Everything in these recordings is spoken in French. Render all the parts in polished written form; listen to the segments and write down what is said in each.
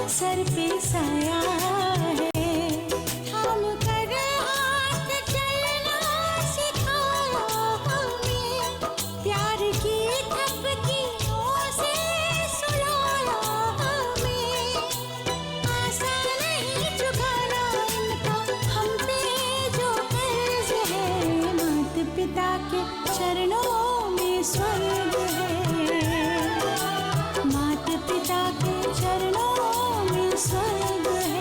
सर पे साया है, हम कर हाथ चलना सिखाया हमें, प्यार की थपकियों से सुलाया हमें, आसान नहीं चुकाना इनका हम पे जो कर्ज है, माता पिता के चरणों में स्वर्ग है, माता पिता के चरणों में स्वर्ग है।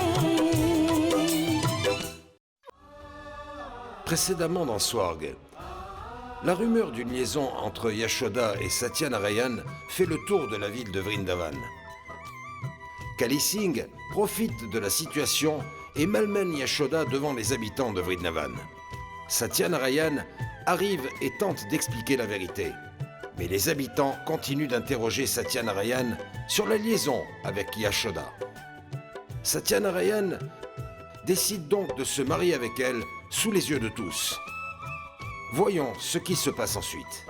Précédemment dans Swarg, la rumeur d'une liaison entre Yashoda et Satyanarayan fait le tour de la ville de Vrindavan. Kali Singh profite de la situation et malmène Yashoda devant les habitants de Vrindavan. Satyanarayan arrive et tente d'expliquer la vérité. Mais les habitants continuent d'interroger Satyanarayan sur la liaison avec Yashoda. Satyanarayan décide donc de se marier avec elle sous les yeux de tous. Voyons ce qui se passe ensuite.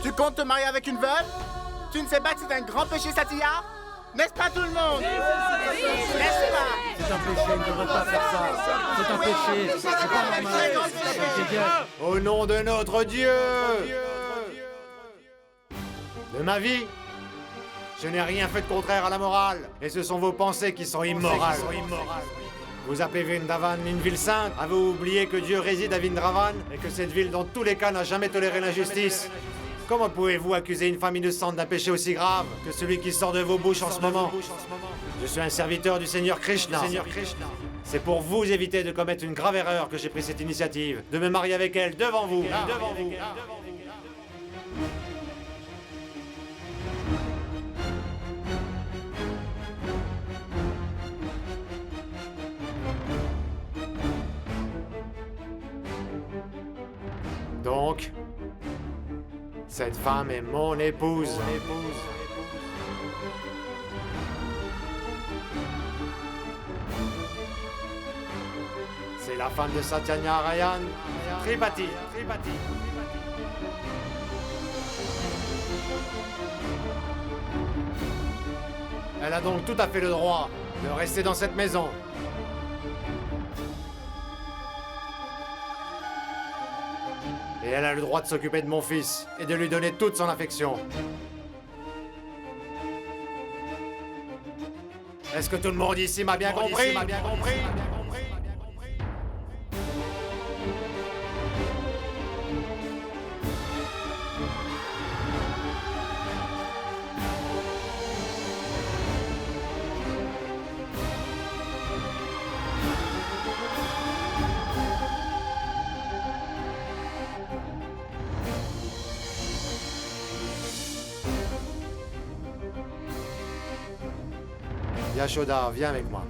Tu comptes te marier avec une veuve? Tu ne sais pas que c'est un grand péché, Satya? N'est-ce pas tout le monde? N'est-ce pas? C'est un péché, il ne devrait pas faire ça. C'est un péché, c'est pas normal. Au nom de notre Dieu, de ma vie, je n'ai rien fait de contraire à la morale. Et ce sont vos pensées qui sont immorales. Vous appelez Vrindavan une ville sainte? Avez-vous oublié que Dieu réside à Vrindavan et que cette ville, dans tous les cas, n'a jamais toléré l'injustice? Comment pouvez-vous accuser une femme innocente d'un péché aussi grave que celui qui sort de vos bouches en ce moment? Je suis un serviteur du Seigneur Krishna. C'est pour vous éviter de commettre une grave erreur que j'ai pris cette initiative, de me marier avec elle devant vous. Donc, cette femme est mon épouse. C'est la femme de Satyanarayan, Tripathi. Elle a donc tout à fait le droit de rester dans cette maison. Et elle a le droit de s'occuper de mon fils et de lui donner toute son affection. Est-ce que tout le monde ici m'a bien compris? Yashoda, viens avec moi.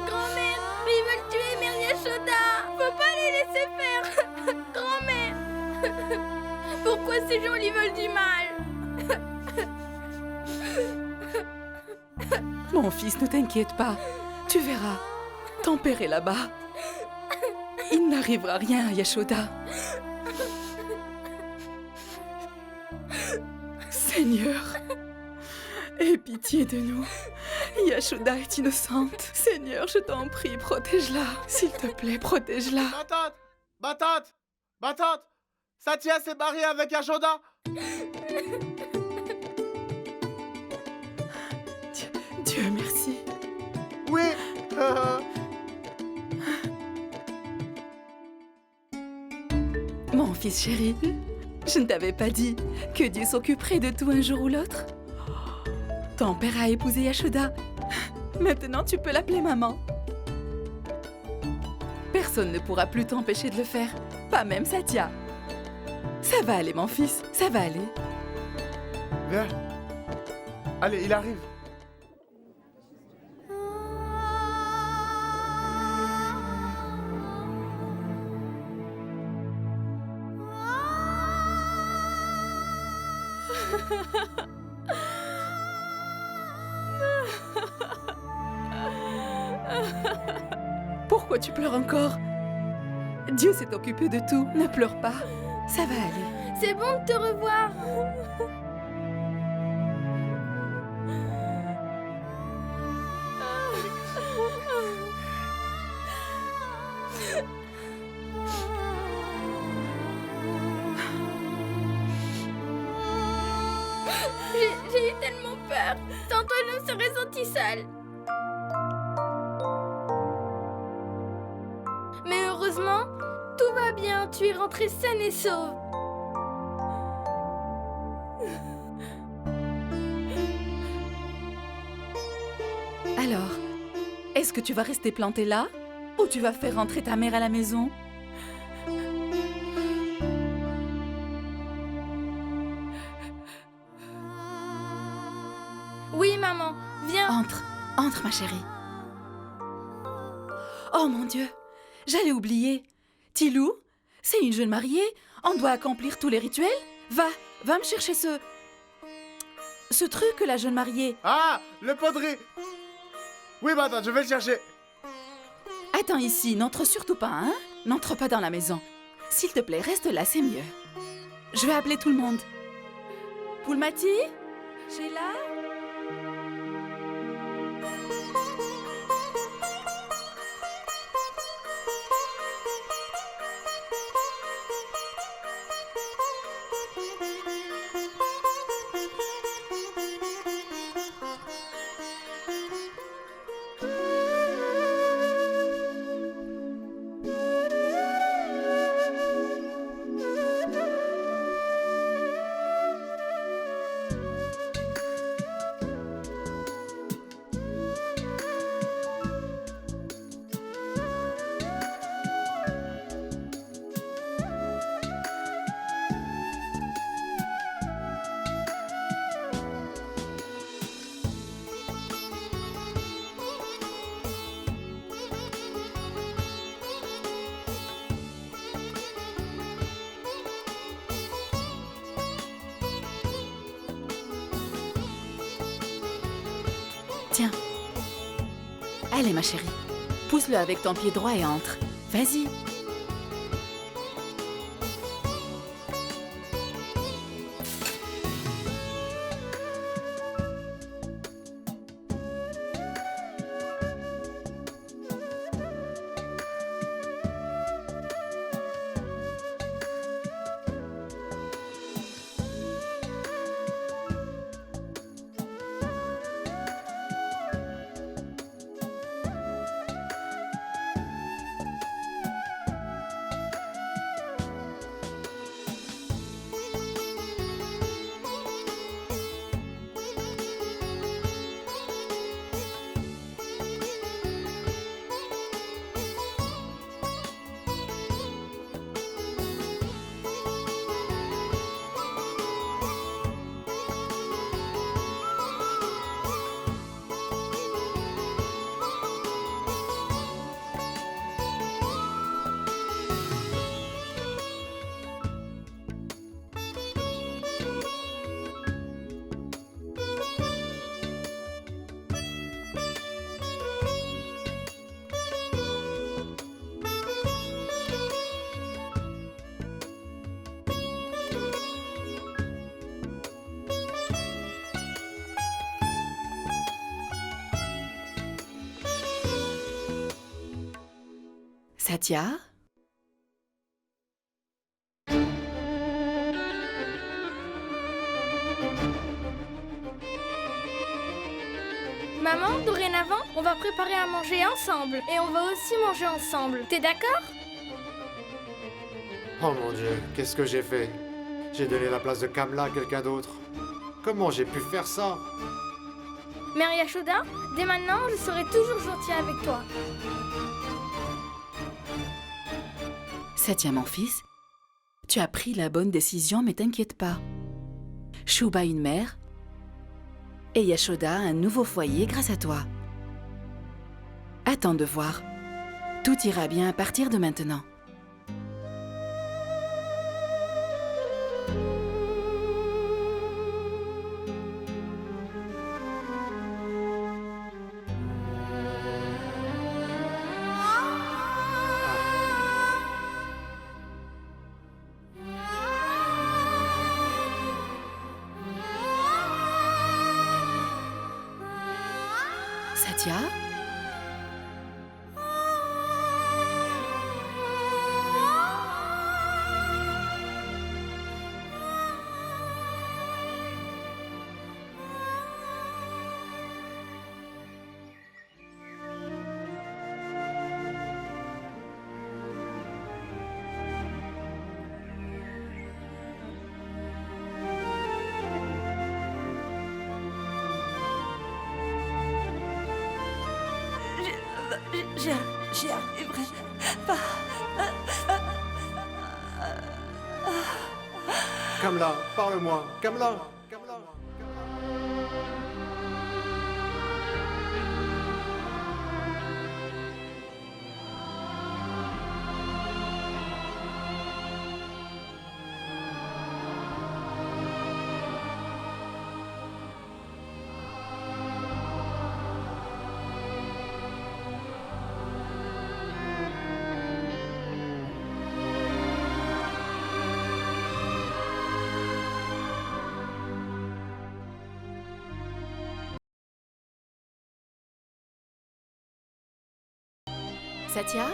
Grand-mère, mais ils veulent tuer Mère Yashoda. Faut pas les laisser faire. Grand-mère. Pourquoi ces gens lui veulent du mal? Mon fils, ne t'inquiète pas. Tu verras. Ton père est là-bas. Il n'arrivera rien à Yashoda. Seigneur, aie pitié de nous. Yashoda est innocente. Seigneur, je t'en prie, protège-la. S'il te plaît, protège-la. Ma tante! Ma tante! Ma tante! Satya s'est mariée avec Yashoda! Dieu merci. Oui! Mon fils chéri, je ne t'avais pas dit que Dieu s'occuperait de tout un jour ou l'autre. Ton père a épousé Yashoda. Maintenant, tu peux l'appeler maman. Personne ne pourra plus t'empêcher de le faire, pas même Satya. Ça va aller, mon fils, ça va aller. Viens. Allez, il arrive. Pourquoi tu pleures encore? Dieu s'est occupé de tout, ne pleure pas. Ça va aller. C'est bon de te revoir. J'ai eu tellement peur. Sans toi, je me serais sentie seule. Mais heureusement, tout va bien. Tu es rentrée saine et sauve. Alors, est-ce que tu vas rester planté là? Ou tu vas faire rentrer ta mère à la maison? Oui, maman. Viens. Entre, ma chérie. Oh mon Dieu, j'allais oublier. Tilou, c'est une jeune mariée. On doit accomplir tous les rituels. Va me chercher ce truc, la jeune mariée. Ah, le pot de riz. Oui, ma tante, je vais le chercher. Attends ici, n'entre surtout pas, hein? N'entre pas dans la maison. S'il te plaît, reste là, c'est mieux. Je vais appeler tout le monde. Poulmati? Sheila? Tiens. Allez, ma chérie. Pousse-le avec ton pied droit et entre. Vas-y. Satya? Maman, dorénavant, on va préparer à manger ensemble. Et on va aussi manger ensemble. T'es d'accord? Oh mon Dieu, qu'est-ce que j'ai fait? J'ai donné la place de Kamla à quelqu'un d'autre. Comment j'ai pu faire ça? Mère Yashoda, dès maintenant, je serai toujours gentille avec toi. Satya, mon fils, tu as pris la bonne décision, mais t'inquiète pas. Shubha a une mère et Yashoda a un nouveau foyer grâce à toi. Attends de voir. Tout ira bien à partir de maintenant. Satya? J'y arriverai pas. Kamla, parle-moi. Kamla. Satya?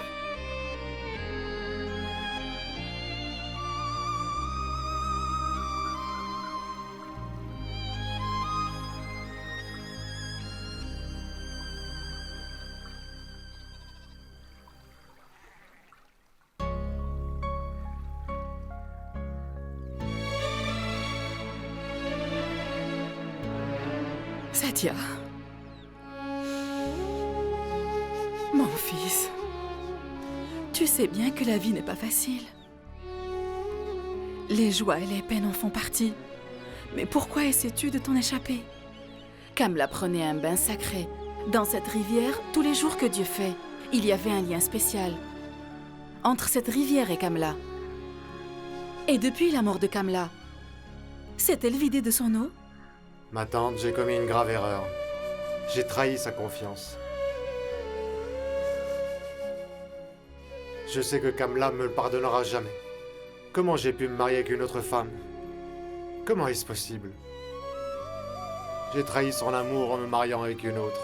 Satya? Mon fils, tu sais bien que la vie n'est pas facile. Les joies et les peines en font partie. Mais pourquoi essaies-tu de t'en échapper? Kamla prenait un bain sacré. Dans cette rivière, tous les jours que Dieu fait, il y avait un lien spécial entre cette rivière et Kamla. Et depuis la mort de Kamla, s'est-elle vidée de son eau? Ma tante, j'ai commis une grave erreur. J'ai trahi sa confiance. Je sais que Kamla me le pardonnera jamais. Comment j'ai pu me marier avec une autre femme? Comment est-ce possible? J'ai trahi son amour en me mariant avec une autre.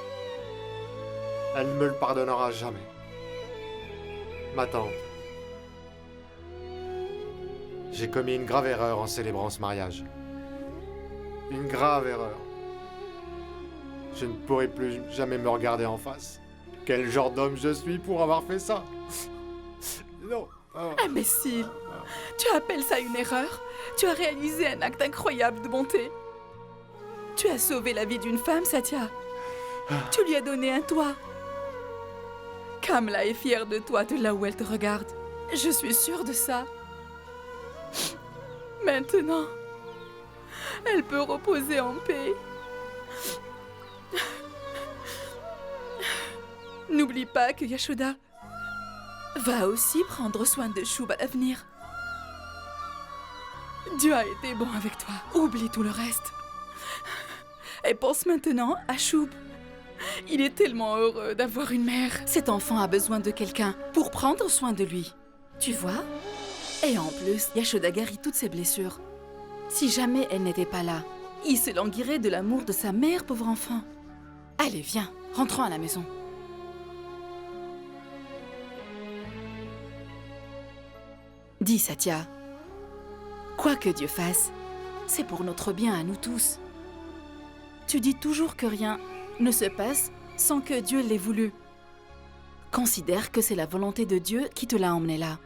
Elle ne me le pardonnera jamais. Ma tante. J'ai commis une grave erreur en célébrant ce mariage. Une grave erreur. Je ne pourrai plus jamais me regarder en face. Quel genre d'homme je suis pour avoir fait ça? Non. Oh. Imbécile! Tu appelles ça une erreur? Tu as réalisé un acte incroyable de bonté. Tu as sauvé la vie d'une femme, Satya. Tu lui as donné un toit. Kamla est fière de toi de là où elle te regarde. Je suis sûre de ça. Maintenant, elle peut reposer en paix. N'oublie pas que Yashoda va aussi prendre soin de Shub à l'avenir. Dieu a été bon avec toi. Oublie tout le reste. Et pense maintenant à Shub. Il est tellement heureux d'avoir une mère. Cet enfant a besoin de quelqu'un pour prendre soin de lui. Tu vois? Et en plus, Yashoda guérit toutes ses blessures. Si jamais elle n'était pas là, il se languirait de l'amour de sa mère, pauvre enfant. Allez, viens, rentrons à la maison. Dis, Satya, quoi que Dieu fasse, c'est pour notre bien à nous tous. Tu dis toujours que rien ne se passe sans que Dieu l'ait voulu. Considère que c'est la volonté de Dieu qui te l'a emmené là.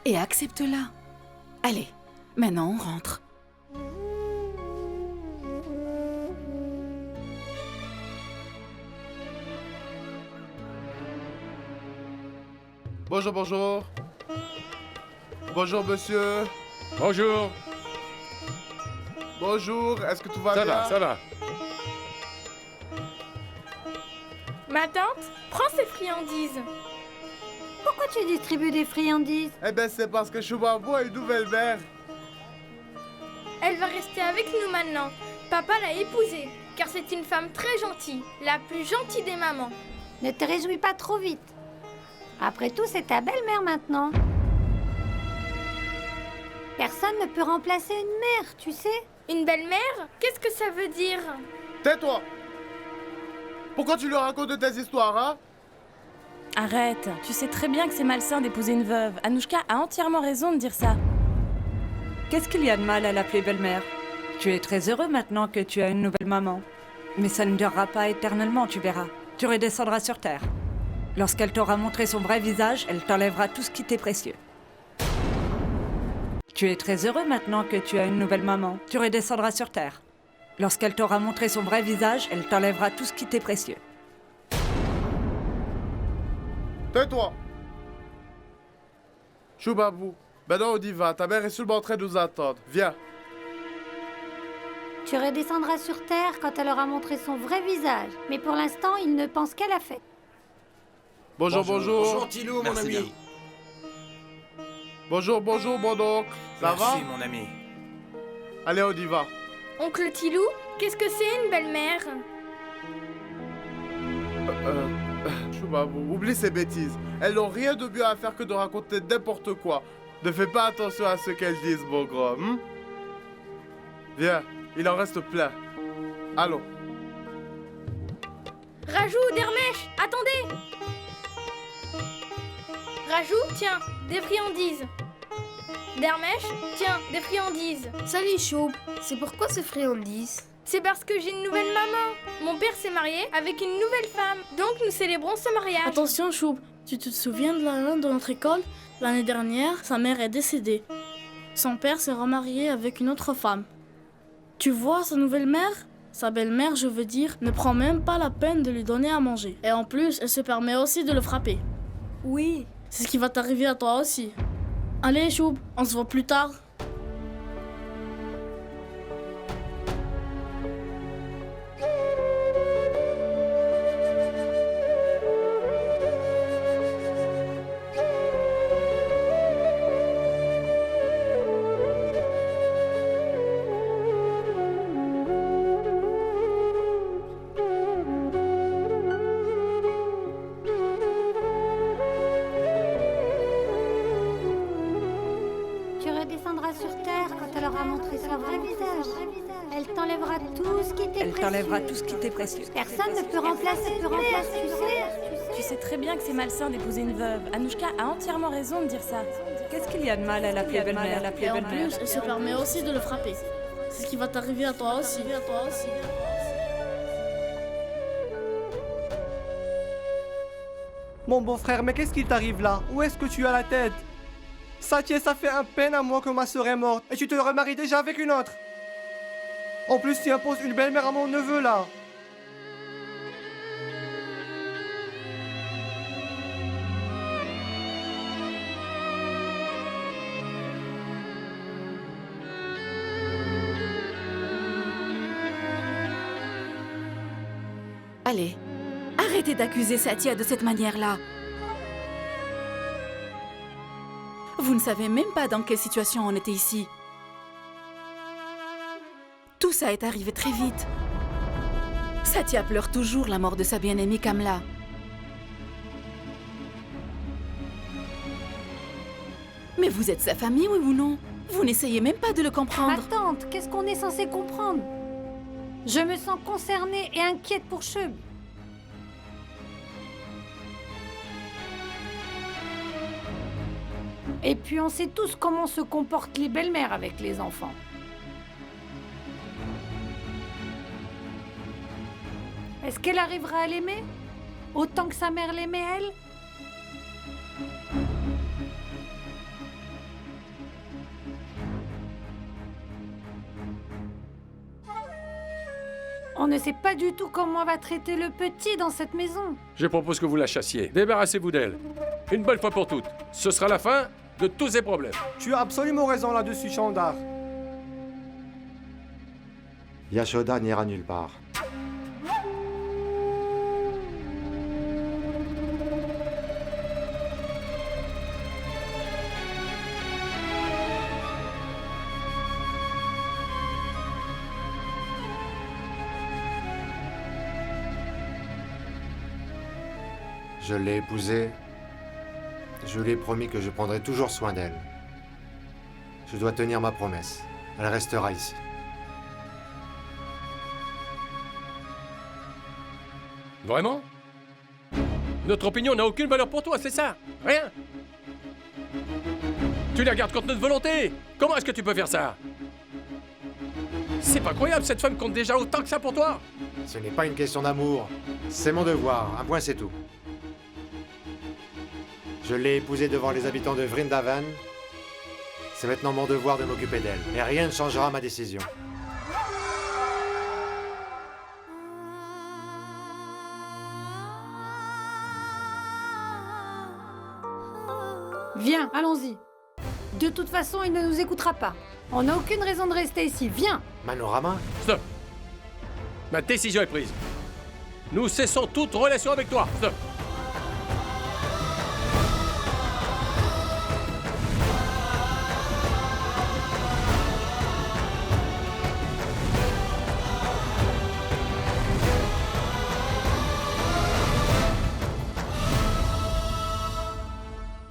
Et accepte-la. Allez, maintenant on rentre. Bonjour, bonjour. Bonjour, monsieur. Bonjour. Bonjour, est-ce que tout va bien? Ça va. Ma tante, prends ces friandises. Pourquoi tu distribues des friandises? Eh ben, c'est parce que Choubabou a une nouvelle mère. Elle va rester avec nous maintenant. Papa l'a épousée, car c'est une femme très gentille, la plus gentille des mamans. Ne te réjouis pas trop vite. Après tout, c'est ta belle-mère maintenant. Personne ne peut remplacer une mère, tu sais. Une belle-mère? Qu'est-ce que ça veut dire? Tais-toi. Pourquoi tu lui racontes tes histoires, hein? Arrête, tu sais très bien que c'est malsain d'épouser une veuve. Anouchka a entièrement raison de dire ça. Qu'est-ce qu'il y a de mal à l'appeler belle-mère? Tu es très heureux maintenant que tu as une nouvelle maman. Mais ça ne durera pas éternellement, tu verras. Tu redescendras sur Terre. Lorsqu'elle t'aura montré son vrai visage, elle t'enlèvera tout ce qui t'est précieux. Tu es très heureux maintenant que tu as une nouvelle maman. Tu redescendras sur Terre. Lorsqu'elle t'aura montré son vrai visage, elle t'enlèvera tout ce qui t'est précieux. Tais-toi. Choubabou, maintenant on y va. Ta mère est seulement en train de nous attendre. Viens. Tu redescendras sur Terre quand elle aura montré son vrai visage. Mais pour l'instant, il ne pense qu'à la fête. Bonjour, bonjour. Bonjour, Tilou, mon Merci ami. bien. Bonjour, bonjour, mon oncle. Ça va? Merci, mon ami. Allez, on y va. Oncle Tilou, qu'est-ce que c'est une belle-mère? Choubabou, oublie ces bêtises. Elles n'ont rien de mieux à faire que de raconter n'importe quoi. Ne fais pas attention à ce qu'elles disent, mon grand. Viens, il en reste plein. Allons. Rajou, Dermesh, attendez! Rajou, tiens, des friandises. Dermesh, tiens, des friandises. Salut Choub, c'est pourquoi ces friandises? C'est parce que j'ai une nouvelle maman. Mon père s'est marié avec une nouvelle femme, donc nous célébrons ce mariage. Attention Choub, tu te souviens de l'année de notre école? L'année dernière, sa mère est décédée. Son père s'est remarié avec une autre femme. Tu vois sa nouvelle mère? Sa belle-mère, je veux dire, ne prend même pas la peine de lui donner à manger. Et en plus, elle se permet aussi de le frapper. Oui. C'est ce qui va t'arriver à toi aussi. Allez Choub, on se voit plus tard. elle aura montré son vrai visage, elle t'enlèvera tout ce qui t'est Elle précieux. t'enlèvera tout ce qui t'est précieux. Personne ne peut remplacer tu sais. Tu sais très bien que c'est malsain d'épouser une veuve. Anouchka a entièrement raison de dire ça. Qu'est-ce qu'il y a de mal à l'appeler belle-mère? Et en plus, elle se permet aussi de le frapper. C'est ce qui va t'arriver à toi aussi. Mon beau-frère, mais qu'est-ce qui t'arrive là? Où est-ce que tu as la tête? Satya, ça fait un peine à moi que ma sœur est morte et tu te remaries déjà avec une autre. En plus, tu imposes une belle-mère à mon neveu là. Allez, arrêtez d'accuser Satya de cette manière-là. Vous ne savez même pas dans quelle situation on était ici. Tout ça est arrivé très vite. Satya pleure toujours la mort de sa bien-aimée Kamla. Mais vous êtes sa famille, oui ou non? Vous n'essayez même pas de le comprendre. Ma tante, qu'est-ce qu'on est censé comprendre? Je me sens concernée et inquiète pour Chub. Et puis on sait tous comment se comportent les belles-mères avec les enfants. Est-ce qu'elle arrivera à l'aimer? Autant que sa mère l'aimait elle? On ne sait pas du tout comment on va traiter le petit dans cette maison. Je propose que vous la chassiez. Débarrassez-vous d'elle. Une bonne fois pour toutes. Ce sera la fin de tous ces problèmes. Tu as absolument raison là-dessus, Chandar. Yashoda n'ira nulle part. Je l'ai épousée. Je lui ai promis que je prendrai toujours soin d'elle. Je dois tenir ma promesse. Elle restera ici. Vraiment? Notre opinion n'a aucune valeur pour toi, c'est ça? Rien? Tu la gardes contre notre volonté? Comment est-ce que tu peux faire ça? C'est pas croyable, cette femme compte déjà autant que ça pour toi? Ce n'est pas une question d'amour. C'est mon devoir. Un point, c'est tout. Je l'ai épousée devant les habitants de Vrindavan. C'est maintenant mon devoir de m'occuper d'elle. Et rien ne changera ma décision. Viens, allons-y. De toute façon, il ne nous écoutera pas. On n'a aucune raison de rester ici. Viens! Manorama? Stop! Ma décision est prise. Nous cessons toute relation avec toi. Stop!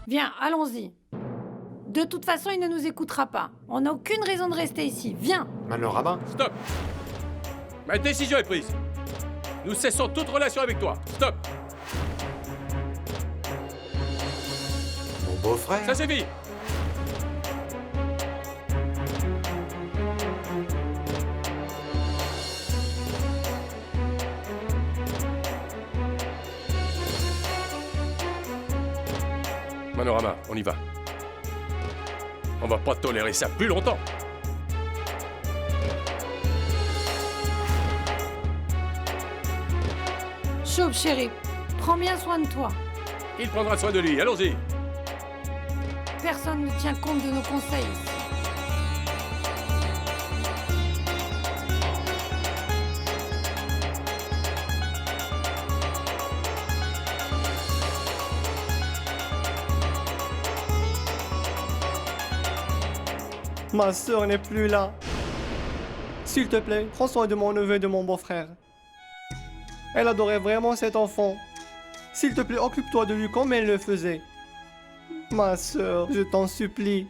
Viens, allons-y. De toute façon, il ne nous écoutera pas. On n'a aucune raison de rester ici. Viens! Manorama? Stop! Ma décision est prise. Nous cessons toute relation avec toi. Stop! Mon beau-frère? Ça suffit! Manorama, on y va. On va pas tolérer ça plus longtemps. Chauve, chérie, prends bien soin de toi. Il prendra soin de lui, allons-y. Personne ne tient compte de nos conseils ici. Ma sœur n'est plus là. S'il te plaît, prends soin de mon neveu et de mon beau-frère. Elle adorait vraiment cet enfant. S'il te plaît, occupe-toi de lui comme elle le faisait. Ma sœur, je t'en supplie.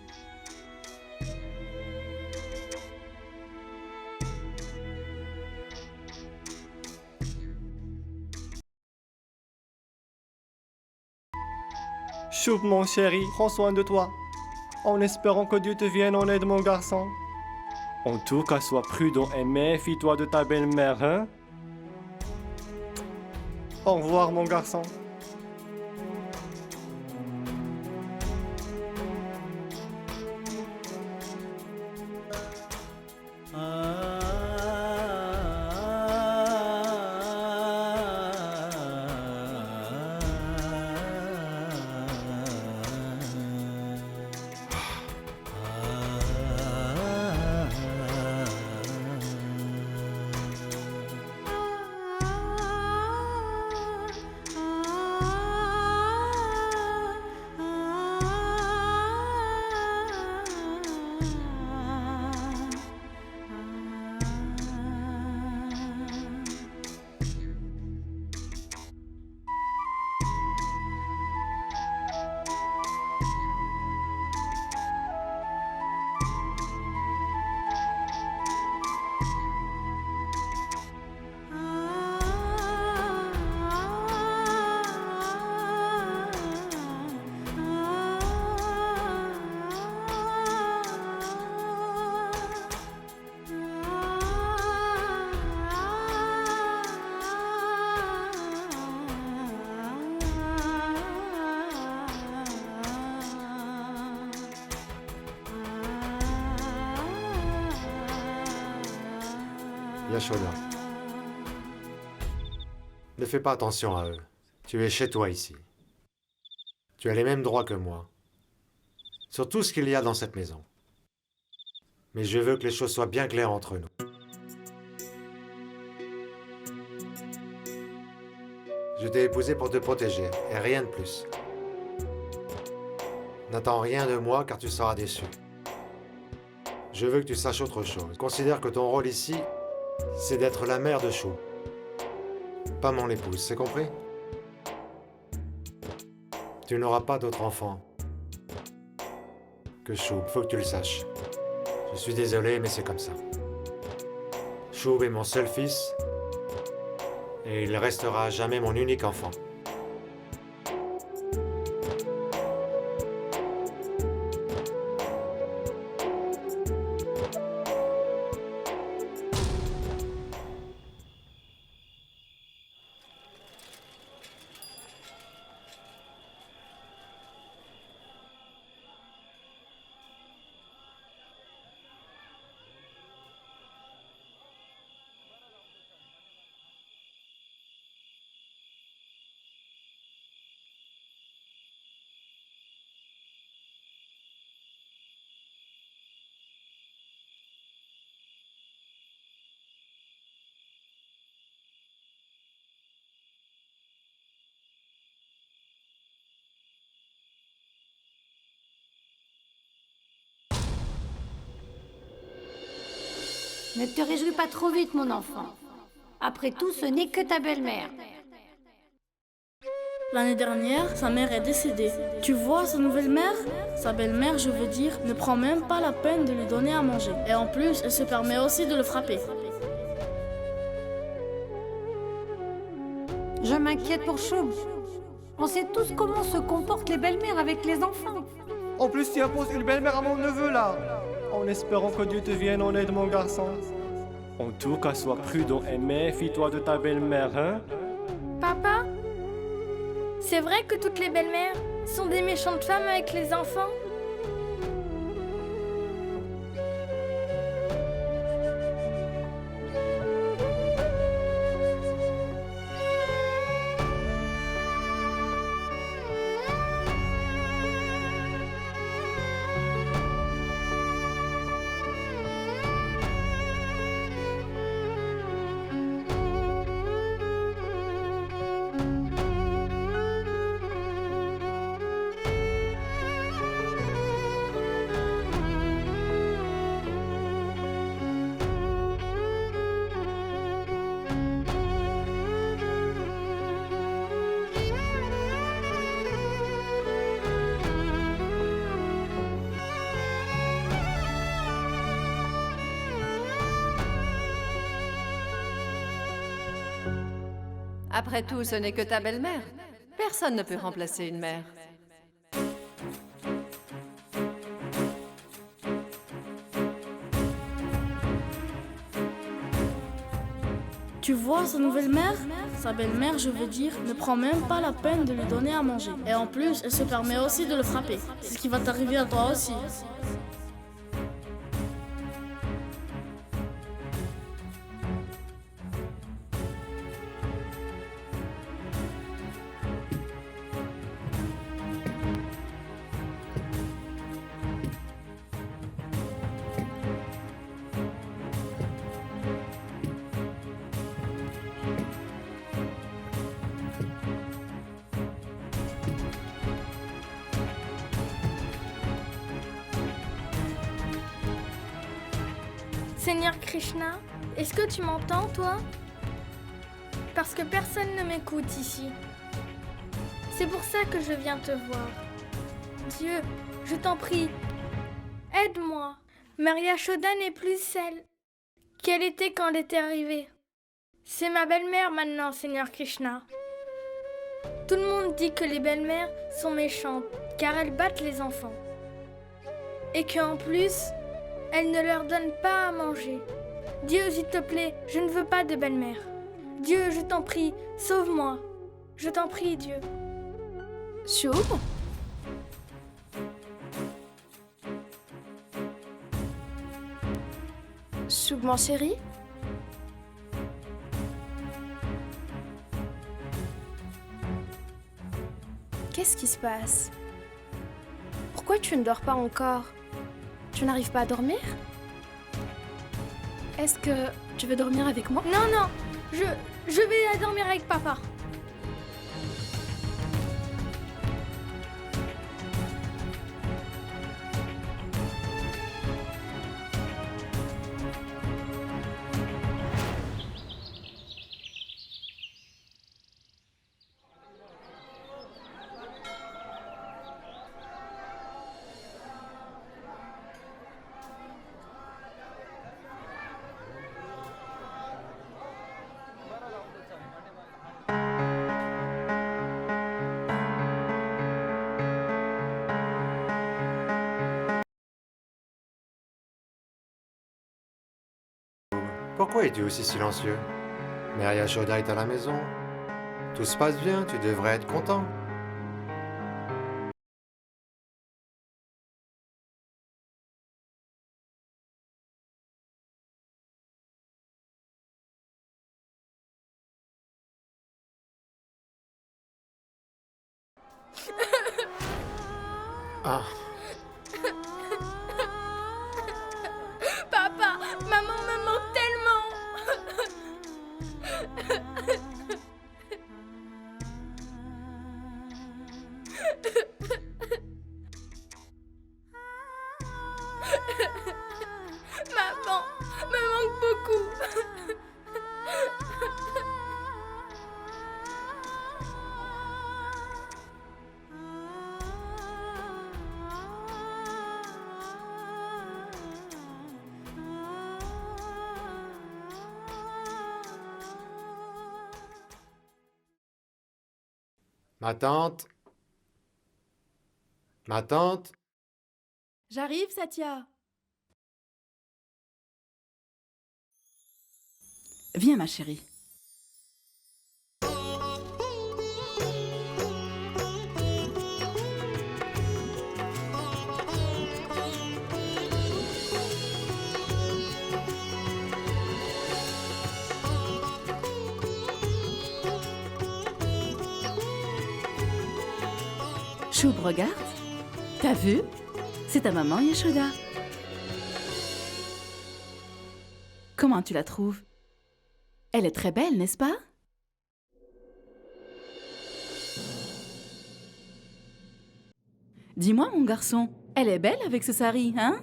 Choup, mon chéri, prends soin de toi. En espérant que Dieu te vienne en aide, mon garçon. En tout cas, sois prudent et méfie-toi de ta belle-mère, hein? Au revoir, mon garçon. Yashoda. Ne fais pas attention à eux. Tu es chez toi ici. Tu as les mêmes droits que moi. Sur tout ce qu'il y a dans cette maison. Mais je veux que les choses soient bien claires entre nous. Je t'ai épousé pour te protéger, et rien de plus. N'attends rien de moi car tu seras déçu. Je veux que tu saches autre chose. Considère que ton rôle ici, c'est d'être la mère de Chou. Pas mon épouse, c'est compris? Tu n'auras pas d'autre enfant que Chou, faut que tu le saches. Je suis désolé, mais c'est comme ça. Chou est mon seul fils, et il restera à jamais mon unique enfant. Ne te réjouis pas trop vite, mon enfant. Après tout, ce n'est que ta belle-mère. L'année dernière, sa mère est décédée. Tu vois sa nouvelle mère? Sa belle-mère, je veux dire, ne prend même pas la peine de lui donner à manger. Et en plus, elle se permet aussi de le frapper. Je m'inquiète pour Choub. On sait tous comment se comportent les belles-mères avec les enfants. En plus, tu imposes une belle-mère à mon neveu, là. En espérant que Dieu te vienne en aide, mon garçon. En tout cas, sois prudent et méfie-toi de ta belle-mère, hein? Papa, c'est vrai que toutes les belles-mères sont des méchantes femmes avec les enfants? Après tout, ce n'est que ta belle-mère. Personne ne peut remplacer une mère. Tu vois, sa nouvelle mère, sa belle-mère, je veux dire, ne prend même pas la peine de lui donner à manger. Et en plus, elle se permet aussi de le frapper. C'est ce qui va t'arriver à toi aussi. Seigneur Krishna, est-ce que tu m'entends, toi? Parce que personne ne m'écoute ici. C'est pour ça que je viens te voir. Dieu, je t'en prie, aide-moi. Maria Shoda n'est plus celle qu'elle était quand elle était arrivée. C'est ma belle-mère maintenant, Seigneur Krishna. Tout le monde dit que les belles-mères sont méchantes, car elles battent les enfants. Et qu'en plus, elles ne leur donnent pas à manger. Dieu, s'il te plaît, je ne veux pas de belle-mère. Dieu, je t'en prie, sauve-moi. Je t'en prie, Dieu. Shub? Shub, mon chéri? Qu'est-ce qui se passe? Pourquoi tu ne dors pas encore? Tu n'arrives pas à dormir? Est-ce que tu veux dormir avec moi? Non, non, je vais dormir avec papa. Pourquoi es-tu aussi silencieux? Mère Yashoda est à la maison. Tout se passe bien, tu devrais être content. Ah. Papa, maman me manque tellement. Maman me manque beaucoup. Ma tante. Ma tante. J'arrive, Satya. Viens, ma chérie. Shub, regarde. T'as vu? C'est ta maman, Yashoda. Comment tu la trouves? Elle est très belle, n'est-ce pas? Dis-moi, mon garçon, elle est belle avec ce sari, hein?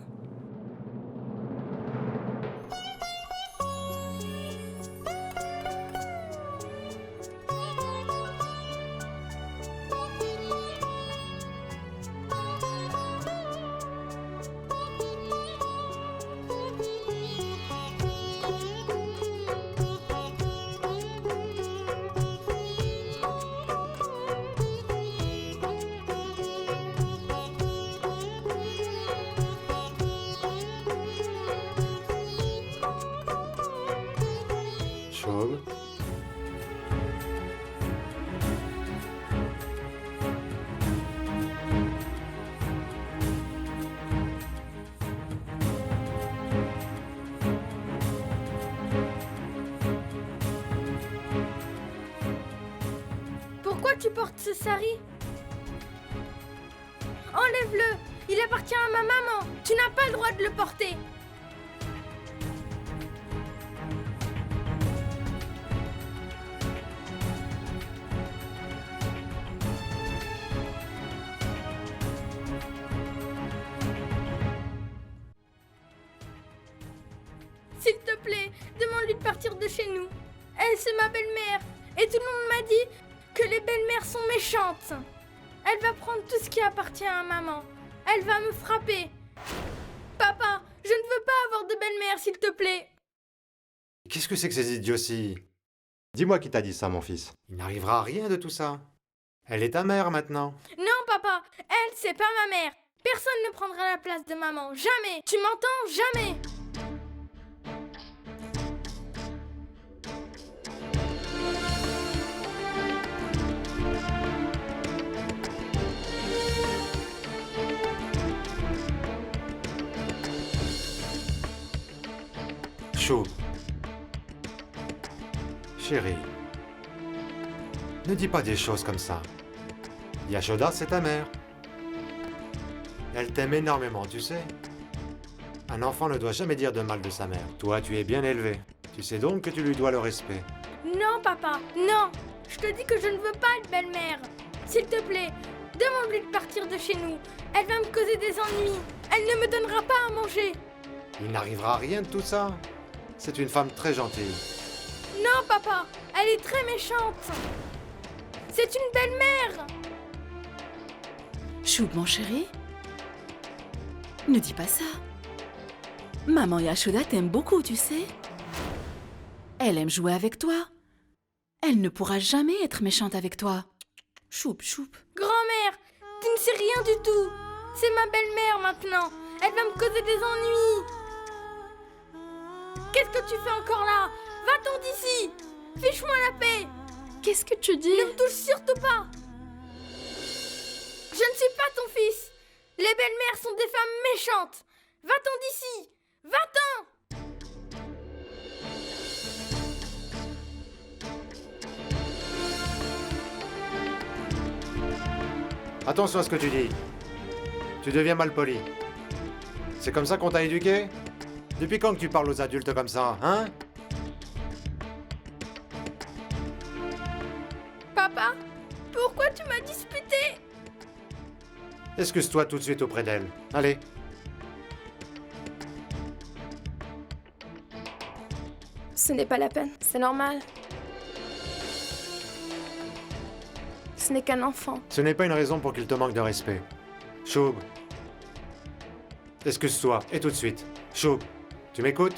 Chauve. Pourquoi tu portes ce sari? Enlève-le! Il appartient à ma maman! Tu n'as pas le droit de le porter! S'il te plaît, demande-lui de partir de chez nous. Elle, c'est ma belle-mère. Et tout le monde m'a dit que les belles-mères sont méchantes. Elle va prendre tout ce qui appartient à maman. Elle va me frapper. Papa, je ne veux pas avoir de belle-mère, s'il te plaît. Qu'est-ce que c'est que ces idioties? Dis-moi qui t'a dit ça, mon fils. Il n'arrivera à rien de tout ça. Elle est ta mère maintenant. Non, papa, elle, c'est pas ma mère. Personne ne prendra la place de maman. Jamais. Tu m'entends? Jamais. Chou. Chérie. Ne dis pas des choses comme ça. Yashoda, c'est ta mère. Elle t'aime énormément, tu sais. Un enfant ne doit jamais dire de mal de sa mère. Toi, tu es bien élevé. Tu sais donc que tu lui dois le respect. Non, papa, non. Je te dis que je ne veux pas de belle-mère. S'il te plaît, demande-lui de partir de chez nous. Elle va me causer des ennuis. Elle ne me donnera pas à manger. Il n'arrivera à rien de tout ça. C'est une femme très gentille. Non, papa, elle est très méchante. C'est une belle-mère. Choub, mon chéri, ne dis pas ça. Maman Yashoda t'aime beaucoup, tu sais. Elle aime jouer avec toi. Elle ne pourra jamais être méchante avec toi. Choub, choub. Grand-mère, tu ne sais rien du tout. C'est ma belle-mère maintenant. Elle va me causer des ennuis. Qu'est-ce que tu fais encore là? Va-t'en d'ici. Fiche-moi la paix. Qu'est-ce que tu dis? Ne me touche surtout pas. Je ne suis pas ton fils. Les belles-mères sont des femmes méchantes. Va-t'en d'ici. Va-t'en. Attention à ce que tu dis. Tu deviens malpoli. C'est comme ça qu'on t'a éduqué? Depuis quand que tu parles aux adultes comme ça, hein? Papa, pourquoi tu m'as disputé? Excuse-toi tout de suite auprès d'elle. Allez. Ce n'est pas la peine, c'est normal. Ce n'est qu'un enfant. Ce n'est pas une raison pour qu'il te manque de respect. Choub. Excuse-toi, et tout de suite. Choub, tu m'écoutes?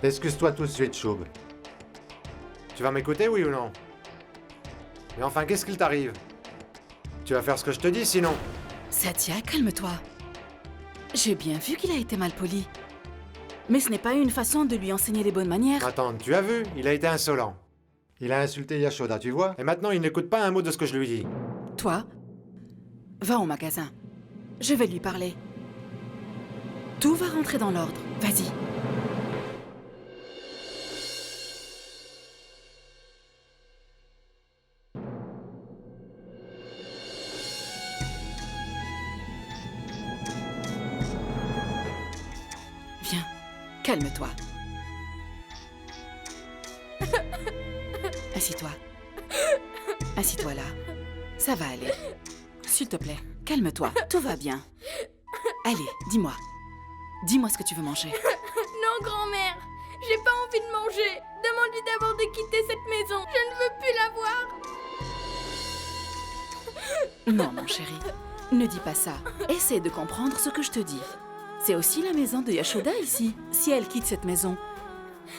Excuse-toi tout de suite, Choub. Tu vas m'écouter, oui ou non? Mais enfin, qu'est-ce qu'il t'arrive? Tu vas faire ce que je te dis, sinon... Satya, calme-toi. J'ai bien vu qu'il a été malpoli. Mais ce n'est pas une façon de lui enseigner les bonnes manières. Attends, tu as vu? Il a été insolent. Il a insulté Yashoda, tu vois? Et maintenant, il n'écoute pas un mot de ce que je lui dis. Toi, va au magasin. Je vais lui parler. Tout va rentrer dans l'ordre. Vas-y. Viens, calme-toi. Assis-toi. Assis-toi là. Ça va aller. S'il te plaît, calme-toi. Tout va bien. Allez, dis-moi. Dis-moi ce que tu veux manger. Non, grand-mère, j'ai pas envie de manger. Demande-lui d'abord de quitter cette maison. Je ne veux plus la voir. Non, mon chéri. Ne dis pas ça. Essaie de comprendre ce que je te dis. C'est aussi la maison de Yashoda ici. Si elle quitte cette maison,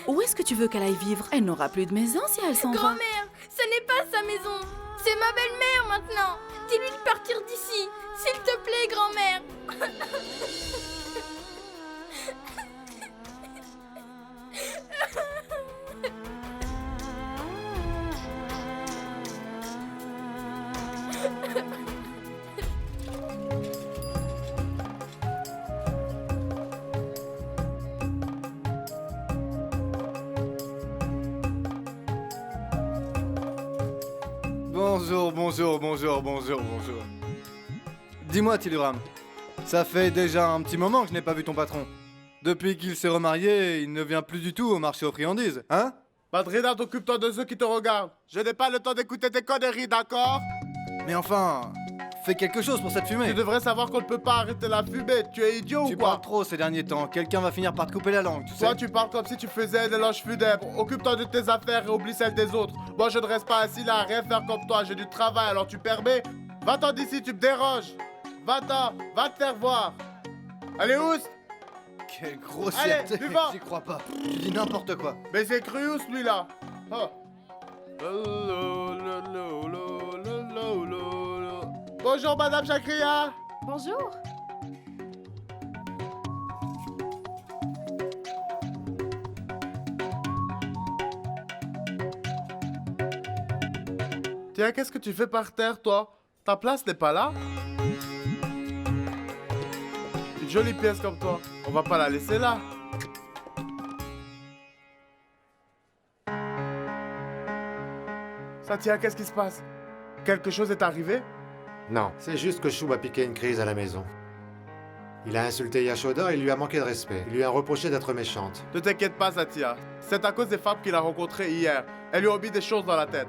où est-ce que tu veux qu'elle aille vivre? Elle n'aura plus de maison si elle s'en va. Grand-mère, ce n'est pas sa maison. C'est ma belle-mère maintenant. Dis-lui de partir d'ici. S'il te plaît, grand-mère. Bonjour. Dis-moi, Tiluram, ça fait déjà un petit moment que je n'ai pas vu ton patron. Depuis qu'il s'est remarié, il ne vient plus du tout au marché aux friandises, hein? Madrina, occupe-toi de ceux qui te regardent. Je n'ai pas le temps d'écouter tes conneries, d'accord? Mais enfin, fais quelque chose pour cette fumée. Tu devrais savoir qu'on ne peut pas arrêter la fumée. Tu es idiot ou Tu quoi? parles trop ces derniers temps. Quelqu'un va finir par te couper la langue, tu sais. Toi, tu parles comme si tu faisais un éloge funèbre. Occupe-toi de tes affaires et oublie celles des autres. Moi, je ne reste pas assis là à rien faire comme toi. J'ai du travail, alors tu permets? Va-t'en d'ici, tu me déranges. Va-t'en, va te faire voir. Allez, Oust! Quelle grossièreté, Allez, vivant! j'y crois pas. Tu dis n'importe quoi. Mais c'est cru Oust, lui-là. Oh. Bonjour, Madame Chakria. Bonjour. Tiens, qu'est-ce que tu fais par terre, toi? Ta place n'est pas là? Une jolie pièce comme toi. On va pas la laisser là. Satya, qu'est-ce qui se passe? Quelque chose est arrivé? Non, c'est juste que Shub a piqué une crise à la maison. Il a insulté Yashoda et il lui a manqué de respect. Il lui a reproché d'être méchante. Ne t'inquiète pas, Satya. C'est à cause des femmes qu'il a rencontrées hier. Elles lui ont mis des choses dans la tête.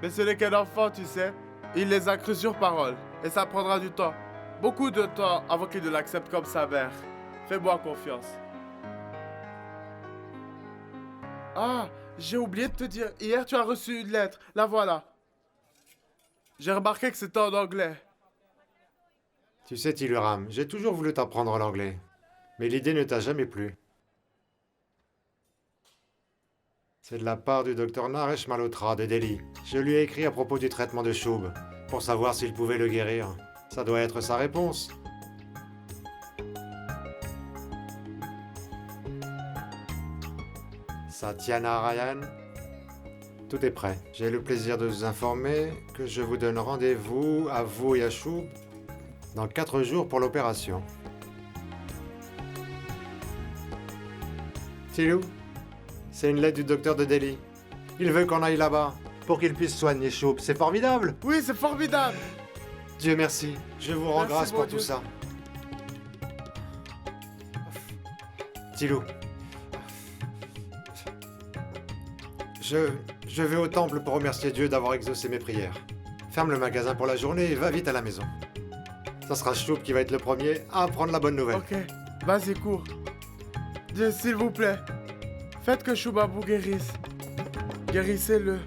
Mais ce n'est qu'un enfant, tu sais. Il les a crues sur parole. Et ça prendra du temps. Beaucoup de temps avant qu'il ne l'accepte comme sa mère. Fais-moi confiance. Ah, j'ai oublié de te dire. Hier, tu as reçu une lettre. La voilà. J'ai remarqué que c'était en anglais. Tu sais, Tiluram, j'ai toujours voulu t'apprendre l'anglais. Mais l'idée ne t'a jamais plu. C'est de la part du docteur Naresh Malhotra de Delhi. Je lui ai écrit à propos du traitement de Shub, pour savoir s'il pouvait le guérir. Ça doit être sa réponse. Satyanarayan, tout est prêt. J'ai le plaisir de vous informer que je vous donne rendez-vous à vous et à Shub dans 4 jours pour l'opération. Tilou, c'est une lettre du docteur de Delhi. Il veut qu'on aille là-bas pour qu'il puisse soigner Shub. C'est formidable! Oui, c'est formidable! Dieu merci. Je vous rends Merci, grâce mon pour Dieu. tout ça. Tilou. Je vais au temple pour remercier Dieu d'avoir exaucé mes prières. Ferme le magasin pour la journée et va vite à la maison. Ça sera Shub qui va être le premier à apprendre la bonne nouvelle. Ok, vas-y, cours. Dieu, s'il vous plaît, faites que Shubabou guérisse. Guérissez-le.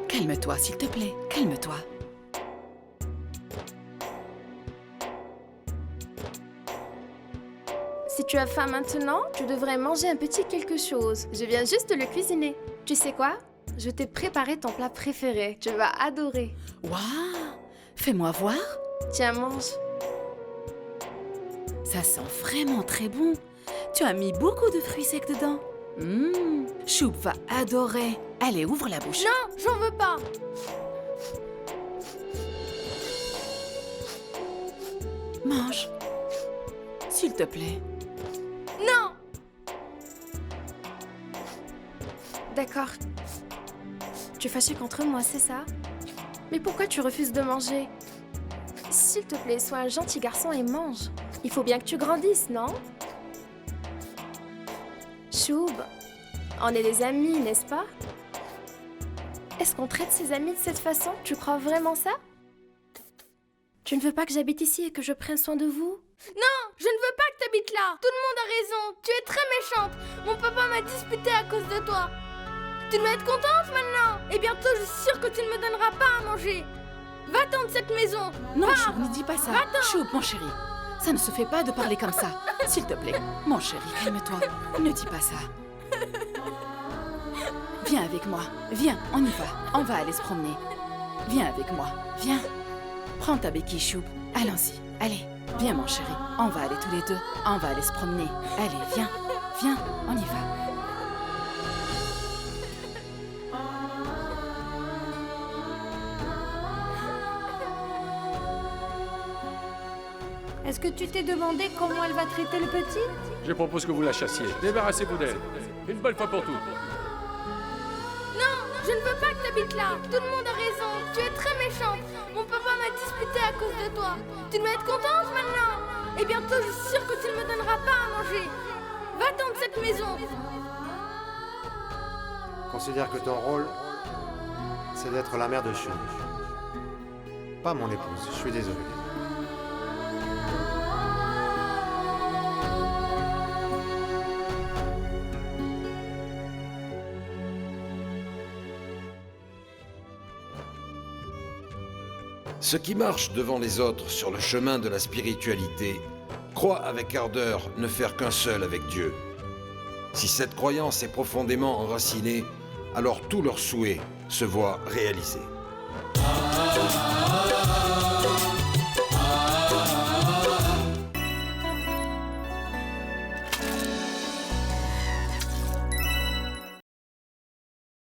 Calme-toi, s'il te plaît, calme-toi. Si tu as faim maintenant, tu devrais manger un petit quelque chose. Je viens juste de le cuisiner. Tu sais quoi? Je t'ai préparé ton plat préféré. Tu vas adorer. Waouh! Fais-moi voir. Tiens, mange. Ça sent vraiment très bon. Tu as mis beaucoup de fruits secs dedans. Shub va adorer. Allez, ouvre la bouche. Non, j'en veux pas. Mange. S'il te plaît. Non. D'accord. Tu es fâché contre moi, c'est ça? Mais pourquoi tu refuses de manger? S'il te plaît, sois un gentil garçon et mange. Il faut bien que tu grandisses, non? Shub, on est des amis, n'est-ce pas? Est-ce qu'on traite ses amis de cette façon? Tu crois vraiment ça? Tu ne veux pas que j'habite ici et que je prenne soin de vous? Non, je ne veux pas que tu habites là. Tout le monde a raison. Tu es très méchante. Mon papa m'a disputé à cause de toi. Tu dois être contente maintenant. Et bientôt, je suis sûre que tu ne me donneras pas à manger. Va-t'en de cette maison. Non, Va. Shub, ne dis pas ça. Va-t'en. Shub, mon chéri. Ça ne se fait pas de parler comme ça. S'il te plaît, mon chéri, calme-toi. Ne dis pas ça. Viens avec moi. Viens, on y va. On va aller se promener. Viens avec moi. Viens. Prends ta béquille, Shub. Allons-y. Allez, viens, mon chéri. On va aller tous les deux. On va aller se promener. Allez, viens. Viens, on y va. Est-ce que tu t'es demandé comment elle va traiter le petit? Je propose que vous la chassiez. Débarrassez-vous d'elle. Une bonne fois pour toutes. Non, je ne veux pas que t'habites là. Tout le monde a raison. Tu es très méchante. Mon papa m'a disputé à cause de toi. Tu dois être contente maintenant. Et bientôt, je suis sûre que tu ne me donneras pas à manger. Va-t'en de cette maison. Considère que ton rôle, c'est d'être la mère de Shun. Pas mon épouse, je suis désolé. Ceux qui marchent devant les autres sur le chemin de la spiritualité croient avec ardeur ne faire qu'un seul avec Dieu. Si cette croyance est profondément enracinée, alors tous leurs souhaits se voient réalisés.